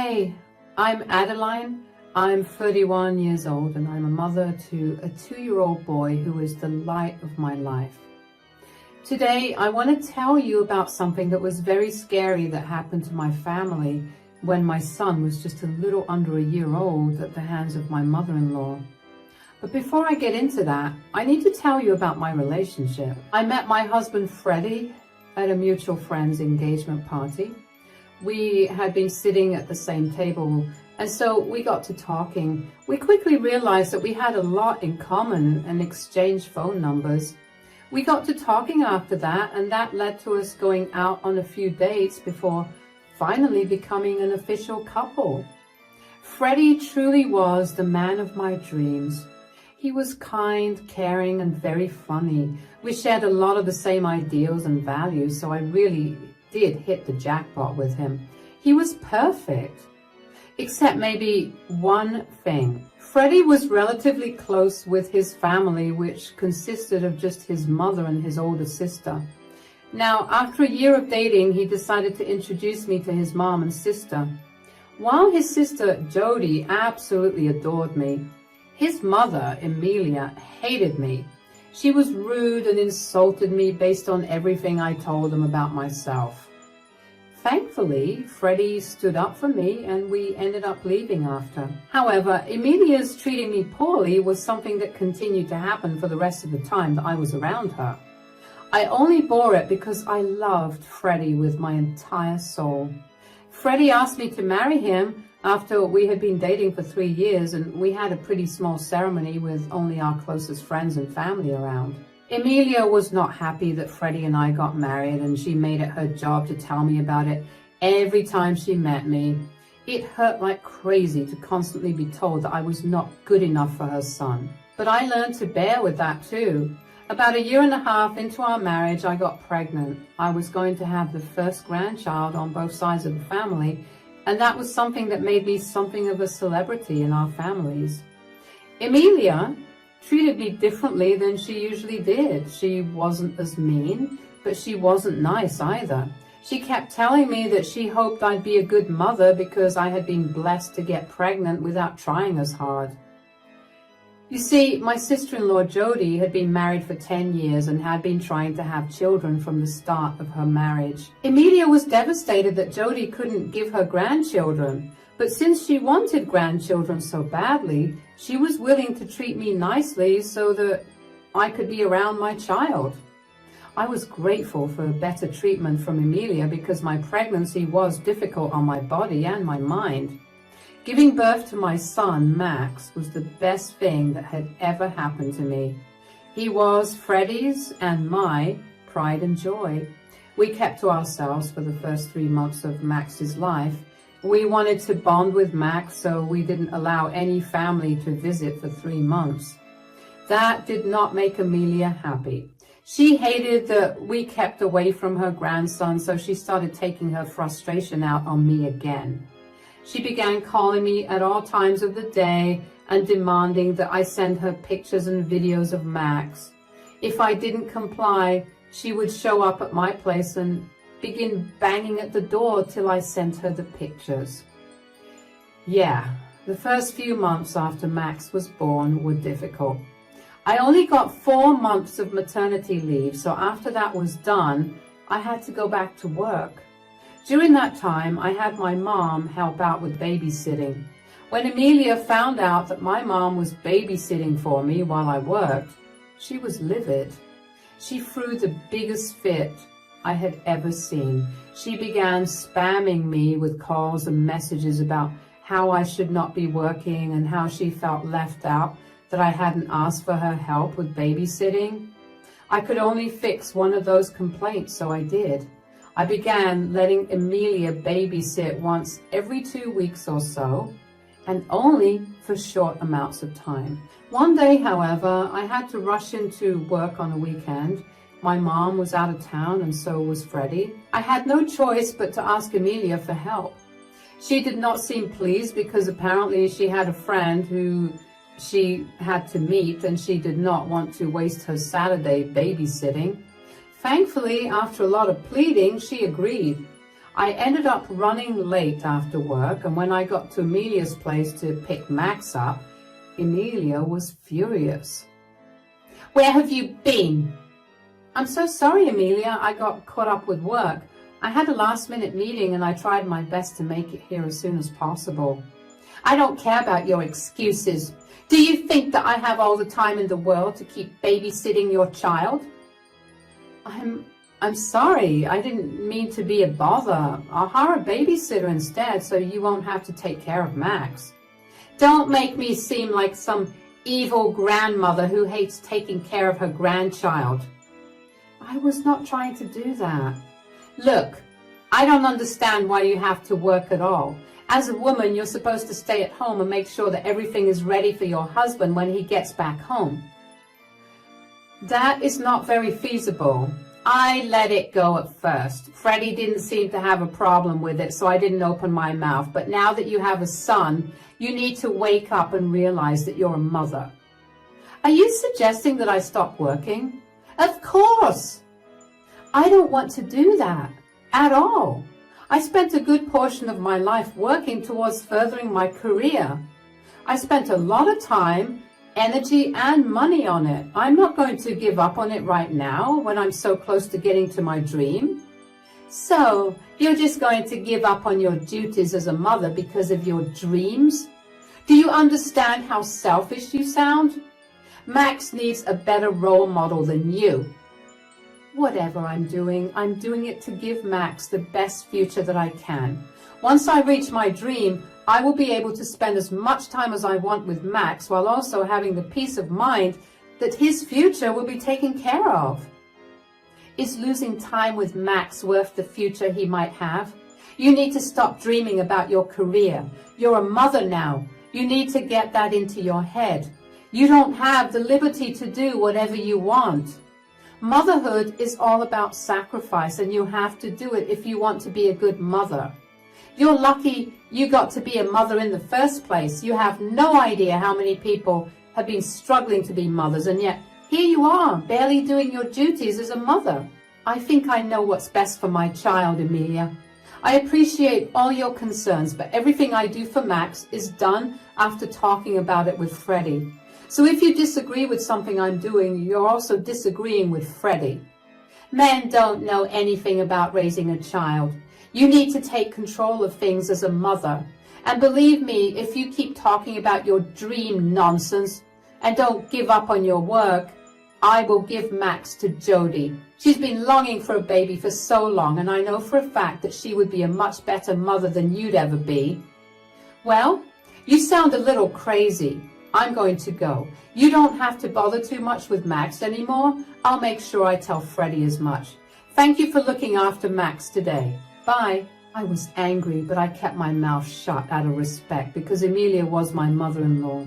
Hey, I'm Adeline. I'm 31 years old and I'm a mother to a 2-year-old boy who is the light of my life. Today, I want to tell you about something that was very scary that happened to my family when my son was just a little under a year old at the hands of my mother-in-law. But before I get into that, I need to tell you about my relationship. I met my husband Freddie at a mutual friend's engagement party. We had been sitting at the same table, and so we got to talking. We quickly realized that we had a lot in common and exchanged phone numbers. We got to talking after that, and that led to us going out on a few dates before finally becoming an official couple. Freddie truly was the man of my dreams. He was kind, caring, and very funny. We shared a lot of the same ideals and values, so I really did hit the jackpot with him. He was perfect, except maybe one thing. Freddie was relatively close with his family, which consisted of just his mother and his older sister. Now, after a year of dating, he decided to introduce me to his mom and sister. While his sister, Jody, absolutely adored me, his mother, Emilia, hated me. She was rude and insulted me based on everything I told them about myself. Thankfully, Freddie stood up for me and we ended up leaving after. However, Emilia's treating me poorly was something that continued to happen for the rest of the time that I was around her. I only bore it because I loved Freddie with my entire soul. Freddie asked me to marry him after we had been dating for 3 years, and we had a pretty small ceremony with only our closest friends and family around. Emilia was not happy that Freddie and I got married, and she made it her job to tell me about it every time she met me. It hurt like crazy to constantly be told that I was not good enough for her son. But I learned to bear with that too. About 1.5 years into our marriage, I got pregnant. I was going to have the first grandchild on both sides of the family, and that was something that made me something of a celebrity in our families. Emilia treated me differently than she usually did. She wasn't as mean, but she wasn't nice either. She kept telling me that she hoped I'd be a good mother because I had been blessed to get pregnant without trying as hard. You see, my sister-in-law Jody had been married for 10 years and had been trying to have children from the start of her marriage. Emilia was devastated that Jody couldn't give her grandchildren, but since she wanted grandchildren so badly, she was willing to treat me nicely so that I could be around my child. I was grateful for better treatment from Emilia because my pregnancy was difficult on my body and my mind. Giving birth to my son, Max, was the best thing that had ever happened to me. He was Freddie's and my pride and joy. We kept to ourselves for the first 3 months of Max's life. We wanted to bond with Max, so we didn't allow any family to visit for 3 months. That did not make Emilia happy. She hated that we kept away from her grandson, so she started taking her frustration out on me again. She began calling me at all times of the day and demanding that I send her pictures and videos of Max. If I didn't comply, she would show up at my place and begin banging at the door till I sent her the pictures. Yeah, the first few months after Max was born were difficult. I only got 4 months of maternity leave, so after that was done, I had to go back to work. During that time, I had my mom help out with babysitting. When Emilia found out that my mom was babysitting for me while I worked, she was livid. She threw the biggest fit I had ever seen. She began spamming me with calls and messages about how I should not be working and how she felt left out, that I hadn't asked for her help with babysitting. I could only fix one of those complaints, so I did. I began letting Emilia babysit once every 2 weeks or so, and only for short amounts of time. One day, however, I had to rush into work on a weekend. My mom was out of town and so was Freddie. I had no choice but to ask Emilia for help. She did not seem pleased because apparently she had a friend who she had to meet and she did not want to waste her Saturday babysitting. Thankfully, after a lot of pleading, she agreed. I ended up running late after work, and when I got to Emilia's place to pick Max up, Emilia was furious. "Where have you been?" "I'm so sorry, Emilia. I got caught up with work. I had a last-minute meeting and I tried my best to make it here as soon as possible." "I don't care about your excuses. Do you think that I have all the time in the world to keep babysitting your child?" I'm sorry. I didn't mean to be a bother. I'll hire a babysitter instead so you won't have to take care of Max." "Don't make me seem like some evil grandmother who hates taking care of her grandchild." "I was not trying to do that." "Look, I don't understand why you have to work at all. As a woman, you're supposed to stay at home and make sure that everything is ready for your husband when he gets back home." "That is not very feasible. I let it go at first. Freddie didn't seem to have a problem with it, so I didn't open my mouth. But now that you have a son, you need to wake up and realize that you're a mother." "Are you suggesting that I stop working?" "Of course. I don't want to do that at all. I spent a good portion of my life working towards furthering my career. I spent a lot of time, energy, and money on it. I'm not going to give up on it right now when I'm so close to getting to my dream." "So, you're just going to give up on your duties as a mother because of your dreams? Do you understand how selfish you sound? Max needs a better role model than you." "Whatever I'm doing it to give Max the best future that I can. Once I reach my dream, I will be able to spend as much time as I want with Max while also having the peace of mind that his future will be taken care of." "Is losing time with Max worth the future he might have? You need to stop dreaming about your career. You're a mother now. You need to get that into your head. You don't have the liberty to do whatever you want. Motherhood is all about sacrifice, and you have to do it if you want to be a good mother. You're lucky you got to be a mother in the first place. You have no idea how many people have been struggling to be mothers, and yet here you are, barely doing your duties as a mother. I think I know what's best for my child, Emilia. I appreciate all your concerns, but everything I do for Max is done after talking about it with Freddie. So if you disagree with something I'm doing, you're also disagreeing with Freddie. Men don't know anything about raising a child. You need to take control of things as a mother. And believe me, if you keep talking about your dream nonsense and don't give up on your work, I will give Max to Jody. She's been longing for a baby for so long, and I know for a fact that she would be a much better mother than you'd ever be. Well, you sound a little crazy. I'm going to go. You don't have to bother too much with Max anymore. I'll make sure I tell Freddie as much. Thank you for looking after Max today. Bye." I was angry, but I kept my mouth shut out of respect because Emilia was my mother-in-law.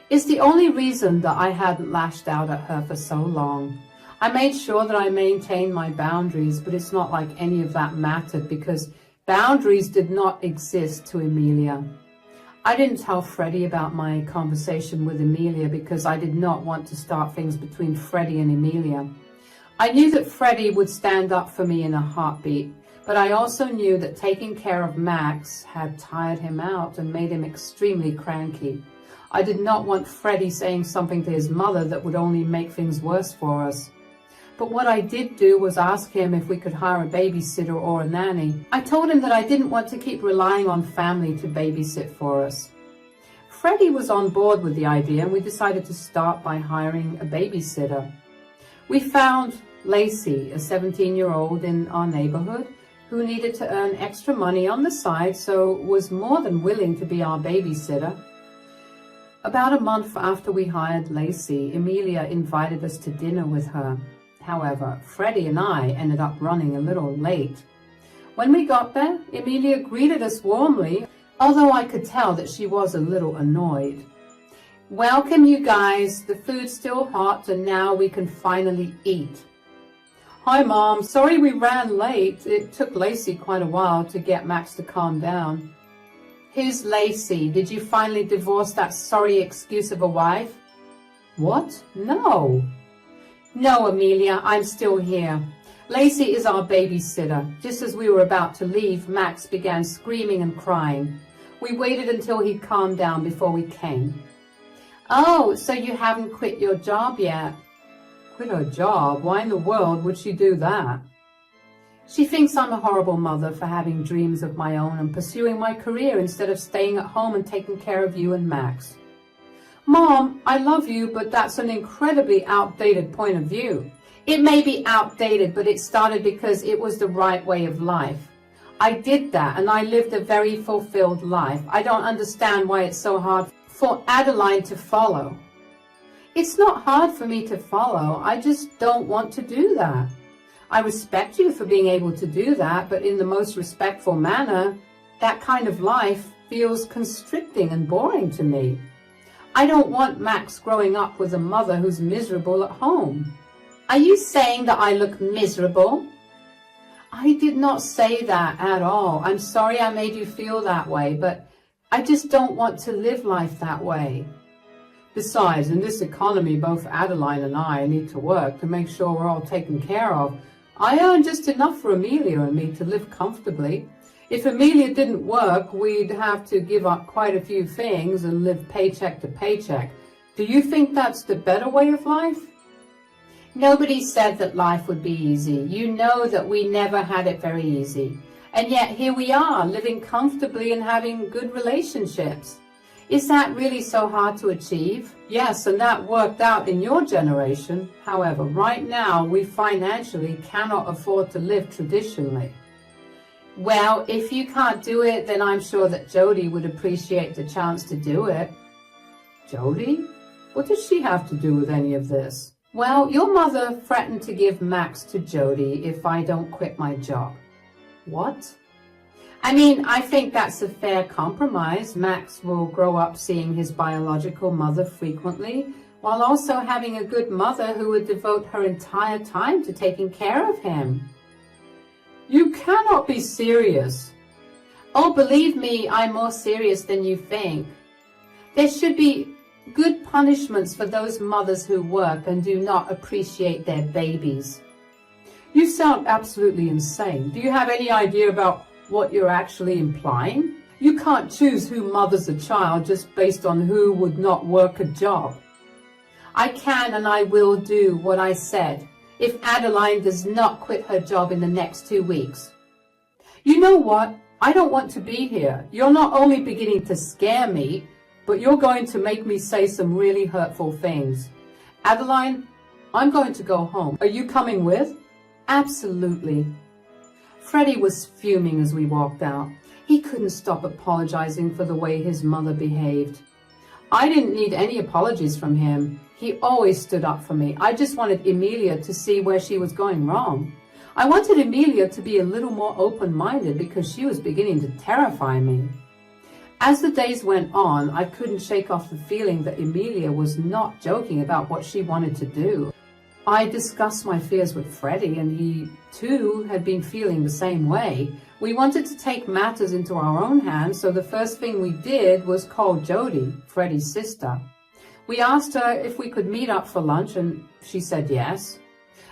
It's the only reason that I hadn't lashed out at her for so long. I made sure that I maintained my boundaries, but it's not like any of that mattered because boundaries did not exist to Emilia. I didn't tell Freddie about my conversation with Emilia because I did not want to start things between Freddie and Emilia. I knew that Freddie would stand up for me in a heartbeat, but I also knew that taking care of Max had tired him out and made him extremely cranky. I did not want Freddie saying something to his mother that would only make things worse for us. But what I did do was ask him if we could hire a babysitter or a nanny. I told him that I didn't want to keep relying on family to babysit for us. Freddie was on board with the idea, and we decided to start by hiring a babysitter. We found Lacey, a 17-year-old in our neighborhood, who needed to earn extra money on the side, so was more than willing to be our babysitter. About a month after we hired Lacey, Emilia invited us to dinner with her. However, Freddie and I ended up running a little late. When we got there, Emilia greeted us warmly, although I could tell that she was a little annoyed. "Welcome, you guys. The food's still hot, and now we can finally eat." "Hi, Mom. Sorry we ran late. It took Lacey quite a while to get Max to calm down." "Who's Lacey? Did you finally divorce that sorry excuse of a wife?" "What? No." "No, Emilia, I'm still here. Lacey is our babysitter. Just as we were about to leave, Max began screaming and crying. We waited until he'd calmed down before we came. Oh, so you haven't quit your job yet? Quit her job? Why in the world would she do that? She thinks I'm a horrible mother for having dreams of my own and pursuing my career instead of staying at home and taking care of you and Max. Mom, I love you, but that's an incredibly outdated point of view. It may be outdated, but it started because it was the right way of life. I did that and I lived a very fulfilled life. I don't understand why it's so hard for Adeline to follow. It's not hard for me to follow. I just don't want to do that. I respect you for being able to do that, but in the most respectful manner, that kind of life feels constricting and boring to me. I don't want Max growing up with a mother who's miserable at home. Are you saying that I look miserable? I did not say that at all. I'm sorry I made you feel that way, but I just don't want to live life that way. Besides, in this economy, both Adeline and I need to work to make sure we're all taken care of. I earn just enough for Amelia and me to live comfortably. If Amelia didn't work, we'd have to give up quite a few things and live paycheck to paycheck. Do you think that's the better way of life? Nobody said that life would be easy. You know that we never had it very easy. And yet here we are, living comfortably and having good relationships. Is that really so hard to achieve? Yes, and that worked out in your generation. However, right now, we financially cannot afford to live traditionally. Well, if you can't do it, then I'm sure that Jody would appreciate the chance to do it. Jody? What does she have to do with any of this? Well, your mother threatened to give Max to Jody if I don't quit my job. What? I mean, I think that's a fair compromise. Max will grow up seeing his biological mother frequently, while also having a good mother who would devote her entire time to taking care of him. You cannot be serious. Oh, believe me, I'm more serious than you think. There should be good punishments for those mothers who work and do not appreciate their babies. You sound absolutely insane. Do you have any idea about what you're actually implying? You can't choose who mothers a child just based on who would not work a job. I can and I will do what I said if Adeline does not quit her job in the next 2 weeks. You know what? I don't want to be here. You're not only beginning to scare me, but you're going to make me say some really hurtful things. Adeline, I'm going to go home. Are you coming with? Absolutely. Freddie was fuming as we walked out. He couldn't stop apologizing for the way his mother behaved. I didn't need any apologies from him. He always stood up for me. I just wanted Amelia to see where she was going wrong. I wanted Amelia to be a little more open-minded because she was beginning to terrify me. As the days went on, I couldn't shake off the feeling that Amelia was not joking about what she wanted to do. I discussed my fears with Freddie, and he, too, had been feeling the same way. We wanted to take matters into our own hands, so the first thing we did was call Jody, Freddie's sister. We asked her if we could meet up for lunch, and she said yes.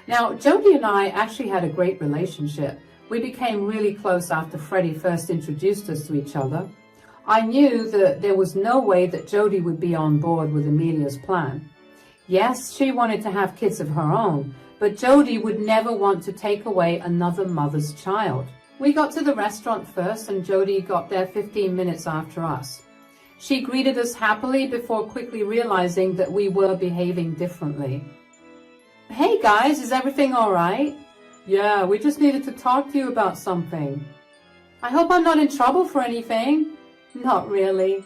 Now, Jody and I actually had a great relationship. We became really close after Freddie first introduced us to each other. I knew that there was no way that Jody would be on board with Amelia's plan. Yes, she wanted to have kids of her own, but Jody would never want to take away another mother's child. We got to the restaurant first, and Jody got there 15 minutes after us. She greeted us happily before quickly realizing that we were behaving differently. Hey guys, is everything all right? Yeah, we just needed to talk to you about something. I hope I'm not in trouble for anything. Not really.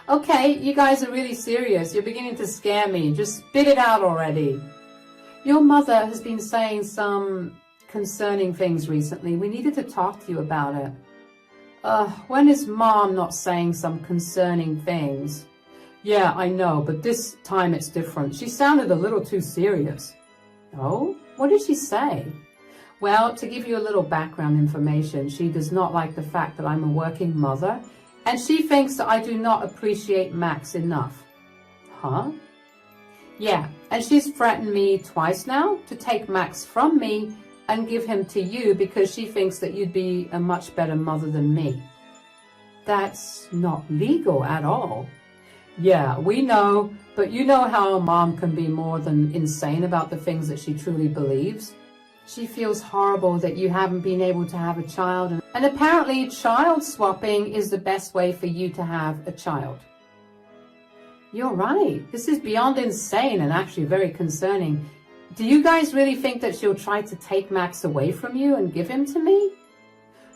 Okay, you guys are really serious. You're beginning to scare me. Just spit it out already. Your mother has been saying some concerning things recently. We needed to talk to you about it. When is Mom not saying some concerning things? Yeah, I know, but this time it's different. She sounded a little too serious. Oh? What did she say? Well, to give you a little background information, she does not like the fact that I'm a working mother, and she thinks that I do not appreciate Max enough. Huh? Yeah, and she's threatened me twice now to take Max from me and give him to you because she thinks that you'd be a much better mother than me. That's not legal at all. Yeah, we know, but you know how a mom can be more than insane about the things that she truly believes. She feels horrible that you haven't been able to have a child, and apparently child swapping is the best way for you to have a child. You're right. This is beyond insane and actually very concerning. Do you guys really think that she'll try to take Max away from you and give him to me?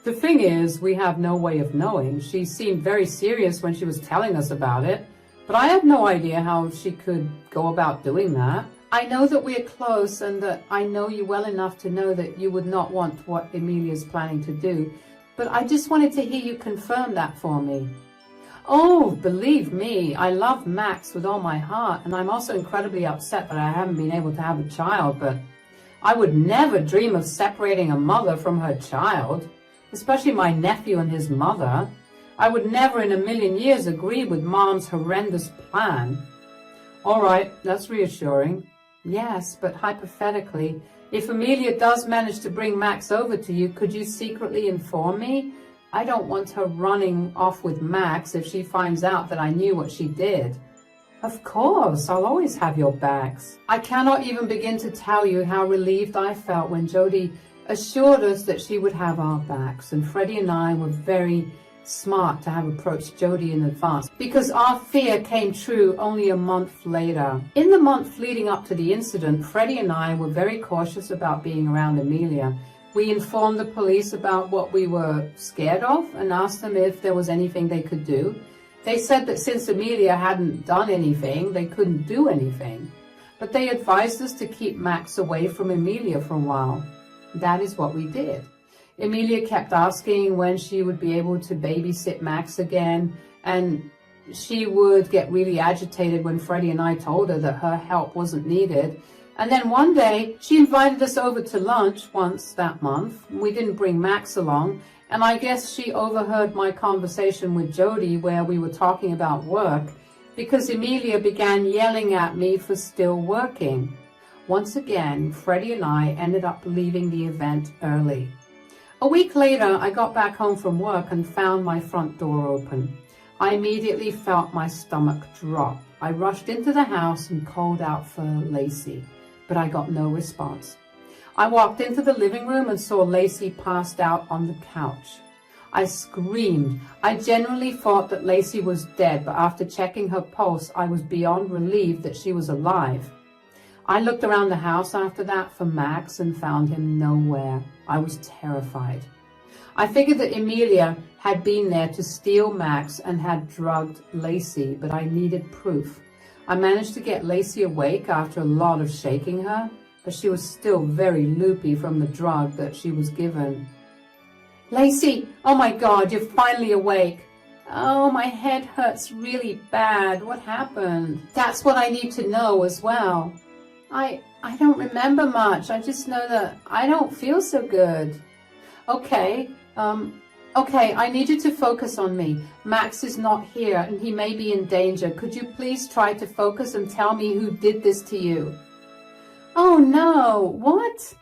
The thing is, we have no way of knowing. She seemed very serious when she was telling us about it, but I have no idea how she could go about doing that. I know that we're close and that I know you well enough to know that you would not want what Emilia's planning to do, but I just wanted to hear you confirm that for me. Oh, believe me, I love Max with all my heart, and I'm also incredibly upset that I haven't been able to have a child, but I would never dream of separating a mother from her child, especially my nephew and his mother. I would never in a million years agree with Mom's horrendous plan. All right, that's reassuring. Yes, but hypothetically, if Emilia does manage to bring Max over to you, could you secretly inform me? I don't want her running off with Max if she finds out that I knew what she did. Of course, I'll always have your backs. I cannot even begin to tell you how relieved I felt when Jody assured us that she would have our backs, and Freddie and I were very smart to have approached Jody in advance because our fear came true only a month later. In the month leading up to the incident, Freddie and I were very cautious about being around Emilia. We informed the police about what we were scared of and asked them if there was anything they could do. They said that since Emilia hadn't done anything, they couldn't do anything. But they advised us to keep Max away from Emilia for a while. That is what we did. Emilia kept asking when she would be able to babysit Max again, and she would get really agitated when Freddie and I told her that her help wasn't needed. And then one day, she invited us over to lunch once that month. We didn't bring Max along, and I guess she overheard my conversation with Jody where we were talking about work, because Emilia began yelling at me for still working. Once again, Freddie and I ended up leaving the event early. A week later, I got back home from work and found my front door open. I immediately felt my stomach drop. I rushed into the house and called out for Lacey, but I got no response. I walked into the living room and saw Lacey passed out on the couch. I screamed. I genuinely thought that Lacey was dead, but after checking her pulse, I was beyond relieved that she was alive. I looked around the house after that for Max and found him nowhere. I was terrified. I figured that Emilia had been there to steal Max and had drugged Lacey, but I needed proof. I managed to get Lacey awake after a lot of shaking her, but she was still very loopy from the drug that she was given. Lacey, oh my God, you're finally awake. Oh, my head hurts really bad. What happened? That's what I need to know as well. I don't remember much. I just know that I don't feel so good. Okay, I need you to focus on me. Max is not here and he may be in danger. Could you please try to focus and tell me who did this to you? Oh no, what?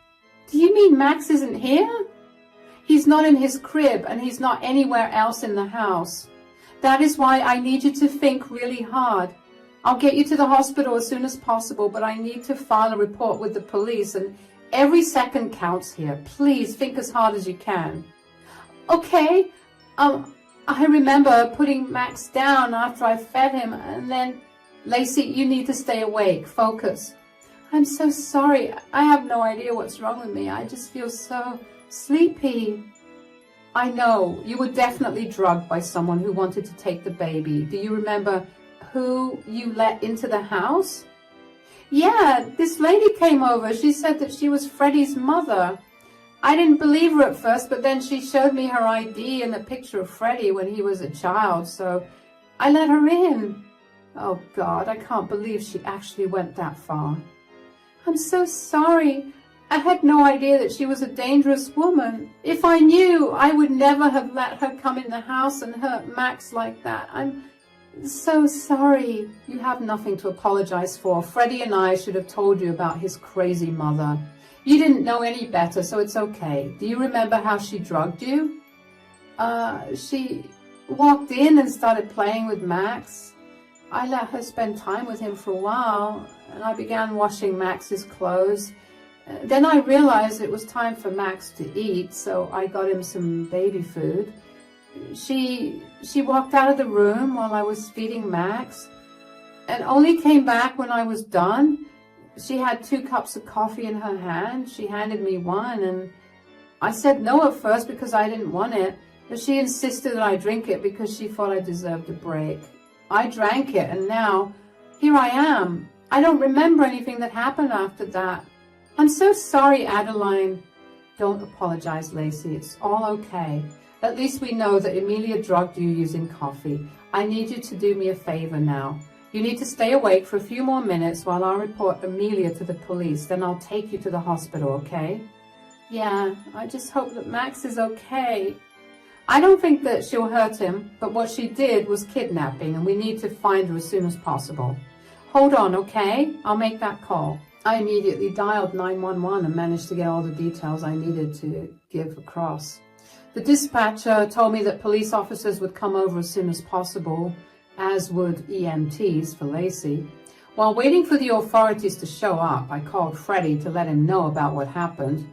Do you mean Max isn't here? He's not in his crib and he's not anywhere else in the house. That is why I need you to think really hard. I'll get you to the hospital as soon as possible, but I need to file a report with the police, and every second counts here. Please think as hard as you can. Okay, I remember putting Max down after I fed him, and then, Lacey, you need to stay awake. Focus. I'm so sorry. I have no idea what's wrong with me. I just feel so sleepy. I know, you were definitely drugged by someone who wanted to take the baby. Do you remember who you let into the house? Yeah, this lady came over. She said that she was Freddie's mother. I didn't believe her at first, but then she showed me her ID and a picture of Freddie when he was a child, so I let her in. Oh God, I can't believe she actually went that far. I'm so sorry. I had no idea that she was a dangerous woman. If I knew, I would never have let her come in the house and hurt Max like that. I'm so sorry. You have nothing to apologize for. Freddie and I should have told you about his crazy mother. You didn't know any better, so it's okay. Do you remember how she drugged you? She walked in and started playing with Max. I let her spend time with him for a while, and I began washing Max's clothes. Then I realized it was time for Max to eat, so I got him some baby food. She walked out of the room while I was feeding Max, and only came back when I was done. She had 2 cups of coffee in her hand. She handed me one, and I said no at first because I didn't want it, but she insisted that I drink it because she thought I deserved a break. I drank it, and now here I am. I don't remember anything that happened after that. I'm so sorry, Adeline. Don't apologize, Lacey. It's all okay. At least we know that Emilia drugged you using coffee. I need you to do me a favor now. You need to stay awake for a few more minutes while I report Emilia to the police. Then I'll take you to the hospital, okay? Yeah, I just hope that Max is okay. I don't think that she'll hurt him, but what she did was kidnapping, and we need to find her as soon as possible. Hold on, okay? I'll make that call. I immediately dialed 911 and managed to get all the details I needed to give across. The dispatcher told me that police officers would come over as soon as possible, as would EMTs for Lacey. While waiting for the authorities to show up, I called Freddie to let him know about what happened.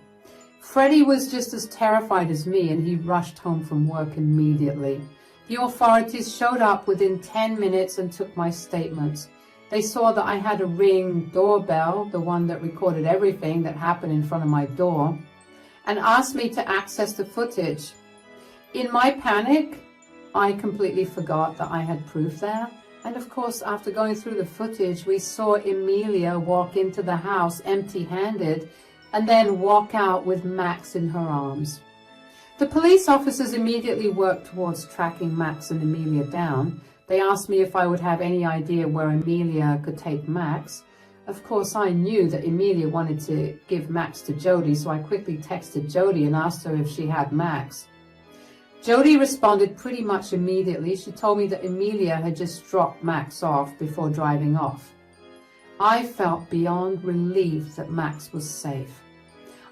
Freddie was just as terrified as me, and he rushed home from work immediately. The authorities showed up within 10 minutes and took my statements. They saw that I had a Ring doorbell, the one that recorded everything that happened in front of my door, and asked me to access the footage. In my panic, I completely forgot that I had proof there. And of course, after going through the footage, we saw Emilia walk into the house empty-handed and then walk out with Max in her arms. The police officers immediately worked towards tracking Max and Emilia down. They asked me if I would have any idea where Emilia could take Max. Of course, I knew that Emilia wanted to give Max to Jody, so I quickly texted Jody and asked her if she had Max. Jody responded pretty much immediately. She told me that Emilia had just dropped Max off before driving off. I felt beyond relief that Max was safe.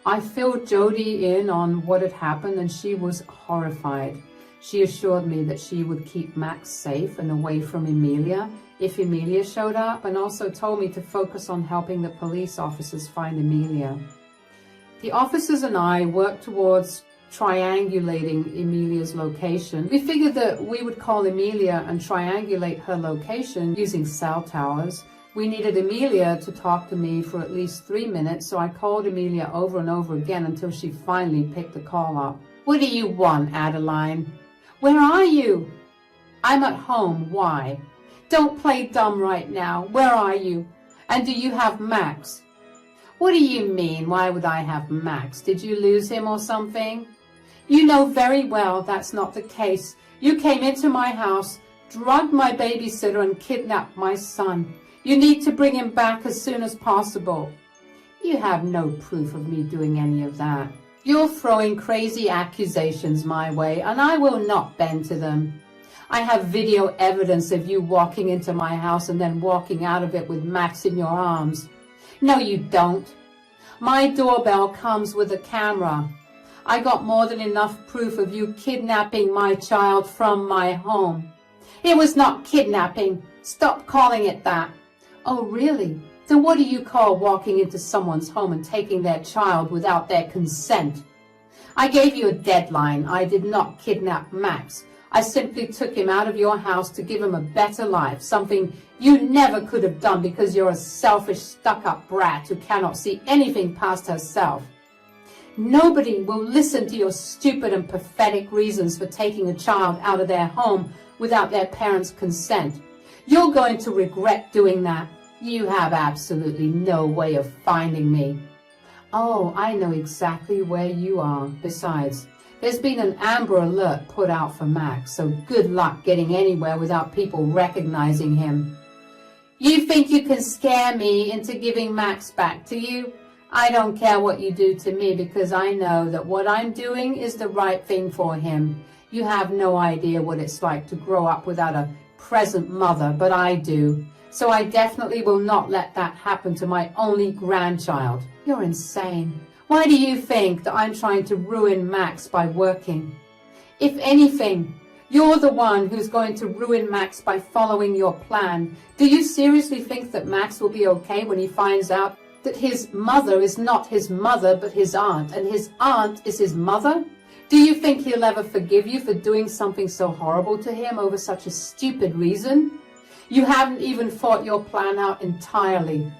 I filled Jody in on what had happened, and she was horrified. She assured me that she would keep Max safe and away from Emilia if Emilia showed up, and also told me to focus on helping the police officers find Emilia. The officers and I worked towards triangulating Emilia's location. We figured that we would call Emilia and triangulate her location using cell towers. We needed Emilia to talk to me for at least 3 minutes, so I called Emilia over and over again until she finally picked the call up. What do you want, Adeline? Where are you? I'm at home. Why? Don't play dumb right now. Where are you? And do you have Max? What do you mean? Why would I have Max? Did you lose him or something? You know very well that's not the case. You came into my house, drugged my babysitter, and kidnapped my son. You need to bring him back as soon as possible. You have no proof of me doing any of that. You're throwing crazy accusations my way, and I will not bend to them. I have video evidence of you walking into my house and then walking out of it with Max in your arms. No, you don't. My doorbell comes with a camera. I got more than enough proof of you kidnapping my child from my home. It was not kidnapping. Stop calling it that. Oh, really? Then what do you call walking into someone's home and taking their child without their consent? I gave you a deadline. I did not kidnap Max. I simply took him out of your house to give him a better life, something you never could have done because you're a selfish, stuck-up brat who cannot see anything past herself. Nobody will listen to your stupid and pathetic reasons for taking a child out of their home without their parents' consent. You're going to regret doing that. You have absolutely no way of finding me. Oh, I know exactly where you are. Besides, there's been an Amber Alert put out for Max, so good luck getting anywhere without people recognizing him. You think you can scare me into giving Max back to you? I don't care what you do to me because I know that what I'm doing is the right thing for him. You have no idea what it's like to grow up without a present mother, but I do. So I definitely will not let that happen to my only grandchild. You're insane. Why do you think that I'm trying to ruin Max by working? If anything, you're the one who's going to ruin Max by following your plan. Do you seriously think that Max will be okay when he finds out that his mother is not his mother but his aunt, and his aunt is his mother? Do you think he'll ever forgive you for doing something so horrible to him over such a stupid reason? You haven't even thought your plan out entirely.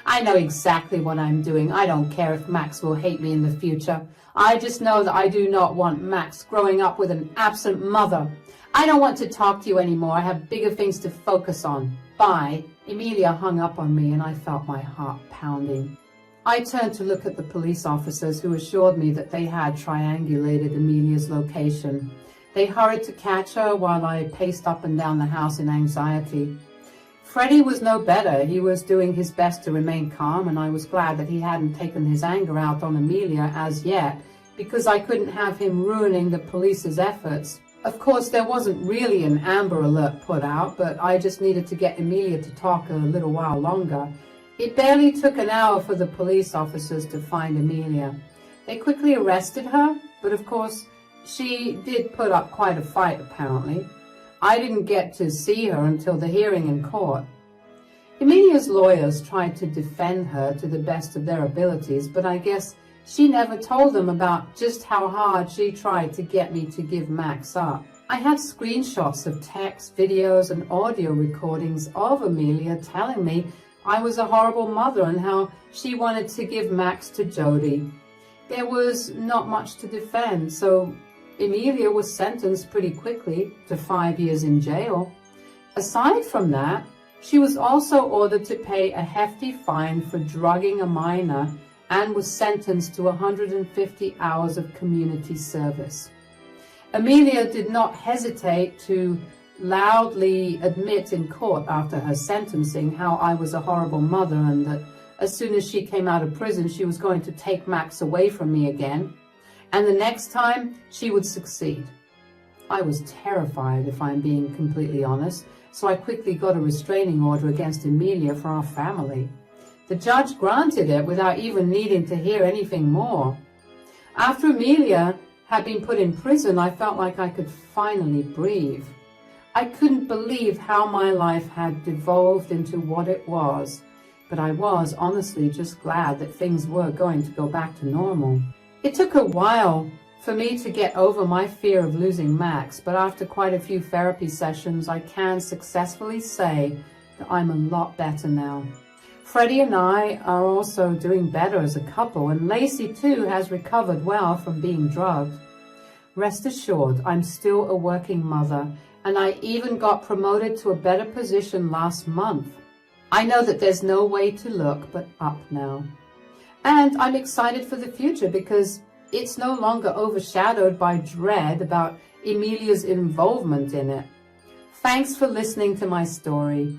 I know exactly what I'm doing. I don't care if Max will hate me in the future. I just know that I do not want Max growing up with an absent mother. I don't want to talk to you anymore. I have bigger things to focus on. Bye. Emilia hung up on me and I felt my heart pounding. I turned to look at the police officers who assured me that they had triangulated Emilia's location. They hurried to catch her while I paced up and down the house in anxiety. Freddie was no better. He was doing his best to remain calm, and I was glad that he hadn't taken his anger out on Emilia as yet, because I couldn't have him ruining the police's efforts. Of course, there wasn't really an Amber Alert put out, but I just needed to get Emilia to talk a little while longer. It barely took an hour for the police officers to find Emilia. They quickly arrested her, but of course, she did put up quite a fight apparently. I didn't get to see her until the hearing in court. Emilia's lawyers tried to defend her to the best of their abilities, but I guess she never told them about just how hard she tried to get me to give Max up. I had screenshots of text, videos, and audio recordings of Emilia telling me I was a horrible mother and how she wanted to give Max to Jody. There was not much to defend, so Emilia was sentenced pretty quickly to 5 years in jail. Aside from that, she was also ordered to pay a hefty fine for drugging a minor and was sentenced to 150 hours of community service. Emilia did not hesitate to loudly admit in court after her sentencing how I was a horrible mother and that as soon as she came out of prison, she was going to take Max away from me again. And the next time, she would succeed. I was terrified, if I'm being completely honest, so I quickly got a restraining order against Emilia for our family. The judge granted it without even needing to hear anything more. After Emilia had been put in prison, I felt like I could finally breathe. I couldn't believe how my life had devolved into what it was, but I was honestly just glad that things were going to go back to normal. It took a while for me to get over my fear of losing Max, but after quite a few therapy sessions, I can successfully say that I'm a lot better now. Freddie and I are also doing better as a couple, and Lacey too has recovered well from being drugged. Rest assured, I'm still a working mother, and I even got promoted to a better position last month. I know that there's no way to look but up now. And I'm excited for the future because it's no longer overshadowed by dread about Emilia's involvement in it. Thanks for listening to my story.